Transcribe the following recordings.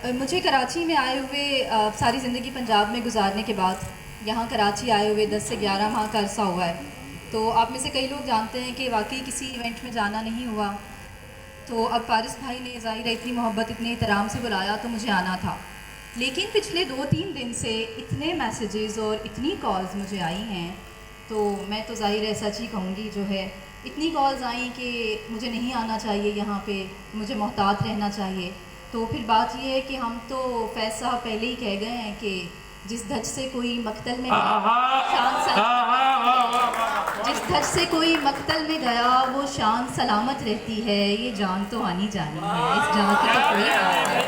मुझे कराची में आए हुए सारी ज़िंदगी पंजाब में गुजारने के बाद यहाँ कराची आए हुए 10 से 11 माह का अरसा हुआ है। तो आप में से कई लोग जानते हैं कि वाकई किसी इवेंट में जाना नहीं हुआ। तो अब फारिस भाई ने ज़ाहिर है इतनी मोहब्बत इतने एहतराम से बुलाया तो मुझे आना था। लेकिन पिछले 2-3 दिन से इतने मैसेजेस और इतनी कॉल्स मुझे आई हैं, तो मैं तो ज़ाहिर है सच ही कहूँगी जो है, इतनी कॉल्स आई कि मुझे नहीं आना चाहिए यहाँ पे, मुझे मोहतात रहना चाहिए। तो फिर बात ये है कि हम तो फैज़ साहब पहले ही कह गए हैं कि जिस धज से कोई मकतल में जिस धज से कोई मकतल में गया वो शान सलामत रहती है, ये जान तो आनी जानी है, इस जान की तो कोई बात नहीं।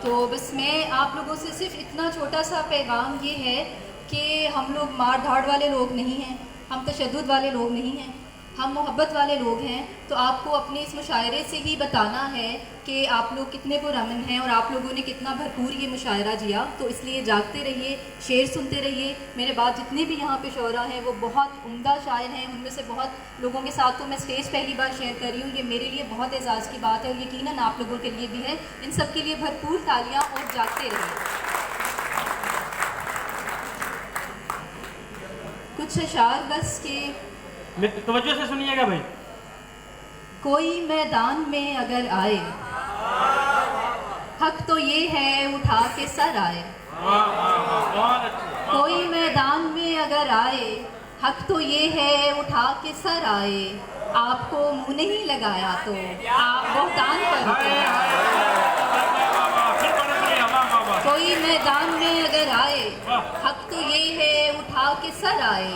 तो बस मैं आप लोगों से सिर्फ इतना छोटा सा पैगाम ये है कि हम लोग मार धाड़ वाले लोग नहीं हैं, हम तशद्दुद वाले लोग नहीं हैं, हम मोहब्बत वाले लोग हैं। तो आपको अपने इस मुशायरे से ही बताना है कि आप लोग कितने पुरअमन हैं और आप लोगों ने कितना भरपूर ये मुशायरा जिया। तो इसलिए जागते रहिए, शेर सुनते रहिए। मेरे बाद जितने भी यहाँ पे शोरा हैं वो बहुत उम्दा शायर हैं, उनमें से बहुत लोगों के साथ तो मैं स्टेज पहली बार शेयर कर रही हूँ। ये मेरे लिए बहुत एजाज़ की बात है और यकीनन आप लोगों के लिए भी है। इन सब के लिए भरपूर तालियाँ और जागते रहिए। कुछ अशार बस के तवज्जो से सुनिएगा भाई। कोई मैदान में अगर आए, हक तो ये है उठा के सर आए। कोई मैदान में अगर आए, हक तो ये है उठा के सर आए। आपको मुंह नहीं लगाया तो आप बहुतान पर उतर आए। कोई मैदान में अगर आए, हक तो ये है उठा के सर आए।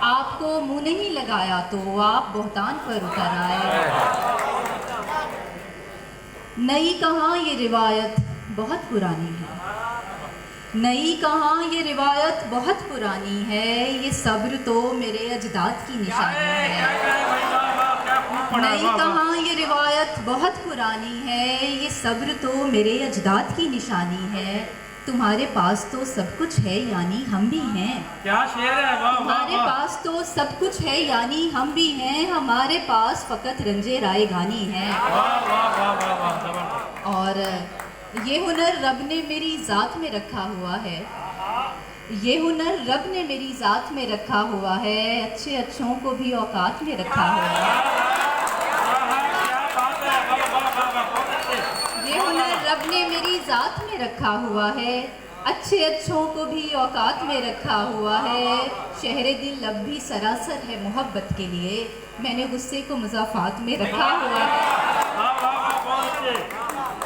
आपको मुंह नहीं लगाया तो आप बहुतान पर उतर आए। नई कहाँ ये रिवायत बहुत पुरानी है, नई कहाँ ये रिवायत बहुत पुरानी है। ये सब्र तो मेरे अजदाद की निशानी है। नई कहाँ ये रिवायत बहुत पुरानी है, ये सब्र तो मेरे अजदाद की निशानी है। तुम्हारे पास तो सब कुछ है यानी हम भी हैं। क्या शेर है, वाह वाह। तुम्हारे पास तो सब कुछ है यानी हम भी हैं, हमारे पास फकत रंजे राय गानी है। और ये हुनर रब ने मेरी ज़ात में रखा हुआ है, ये हुनर रब ने मेरी ज़ात में रखा हुआ है। अच्छे अच्छों को भी औकात में रखा हुआ है। ये हुनर रब ने मेरी ज़ात में रखा हुआ है, अच्छे अच्छों को भी औकात में रखा हुआ है। शहरे दिल अब भी सरासर है मोहब्बत के लिए, मैंने गुस्से को मुज़ाफ़ात में रखा हुआ है।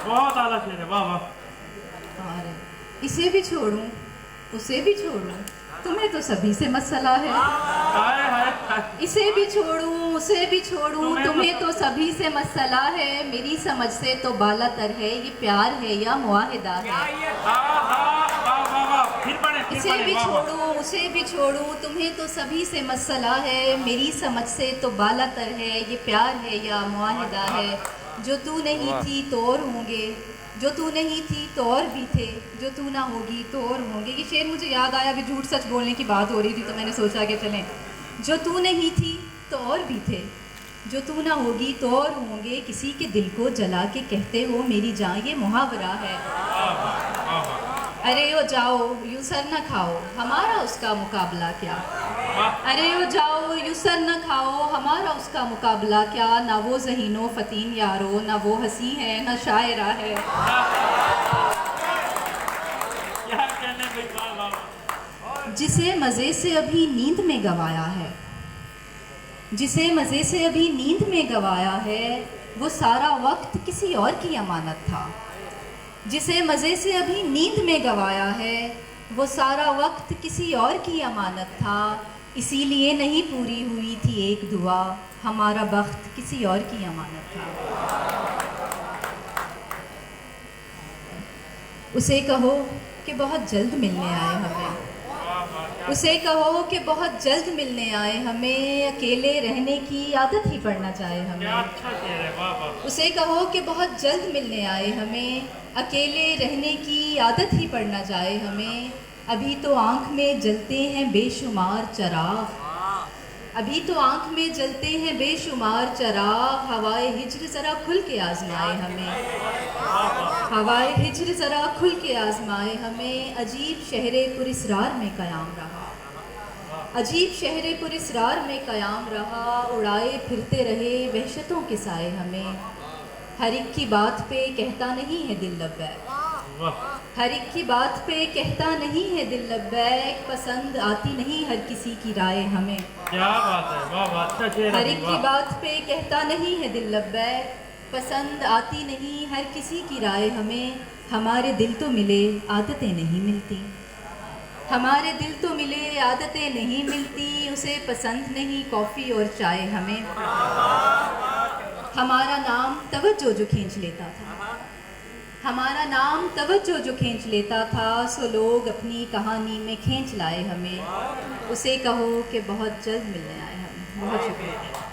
बहुत आला शेर है, वाह वाह। और इसे भी छोड़ूं उसे भी छोड़ूं, तुम्हें तो सभी से मसला है। इसे भी छोड़ूं उसे भी छोड़ूं, तुम्हें तो सभी से मसला है। मेरी समझ से तो बालातर है, ये प्यार है या मुआहिदा है। इसे भी छोड़ूं उसे भी छोड़ूं, तुम्हें तो सभी से मसला है। मेरी समझ से तो बालातर है, ये प्यार है या मुआहिदा है। जो तू नहीं थी तो और होंगे, जो तू नहीं थी तो और भी थे, जो तू ना होगी तो और होंगे। ये शेर मुझे याद आया, अभी झूठ सच बोलने की बात हो रही थी तो मैंने सोचा कि चलें। जो तू नहीं थी तो और भी थे, जो तू ना होगी तो और होंगे। किसी के दिल को जला के कहते हो मेरी जान, ये मुहावरा है। अरे ओ जाओ यूं सर न खाओ, हमारा उसका मुकाबला क्या। अरे ओ जाओ यूं सर न खाओ, हमारा उसका मुकाबला क्या। ना वो ज़हीनो फ़तीन यारो, ना वो हंसी है ना शायरा है। जिसे मज़े से अभी नींद में गवाया है, जिसे मज़े से अभी नींद में गवाया है, वो सारा वक्त किसी और की अमानत था। जिसे मज़े से अभी नींद में गवाया है, वो सारा वक्त किसी और की अमानत था। इसीलिए नहीं पूरी हुई थी एक दुआ, हमारा बख्त किसी और की अमानत था। उसे कहो कि बहुत जल्द मिलने आए हमें, उसे कहो कि बहुत जल्द मिलने आए हमें। अकेले रहने की आदत ही पड़ना चाहे हमें। उसे कहो कि बहुत जल्द मिलने आए हमें, अकेले रहने की आदत ही पड़ना चाहे हमें। अभी तो आँख में जलते हैं बेशुमार चराग, अभी तो आंख में जलते हैं बेशुमार चराग, हवाए हिज्र ज़रा खुल के आजमाए हमें, हवाए हिज्र ज़रा खुल के आजमाए हमें। अजीब शहरे पुरिसरार में क़याम रहा, अजीब शहरे पुरिसरार में क़याम रहा, उड़ाए फिरते रहे वहशतों के साए हमें। हर एक की बात पे कहता नहीं है दिल लब्बैक, हर एक की बात पे कहता नहीं है दिल लब्बैक, पसंद आती नहीं हर किसी की राय हमें। क्या बात है, वाह वाह, अच्छा शेर हर है एक की वाह। बात पे कहता नहीं है दिल लब्बैक, पसंद आती नहीं हर किसी की राय हमें। हमारे दिल तो मिले आदतें नहीं मिलती, हमारे दिल तो मिले आदतें नहीं मिलती, उसे पसंद नहीं कॉफ़ी और चाय हमें। हमारा नाम तवज्जो जो खींच लेता था, हमारा नाम तवज्जो जो खींच लेता था, सो लोग अपनी कहानी में खींच लाए हमें। उसे कहो कि बहुत जल्द मिलने आए हम। बहुत शुक्रिया।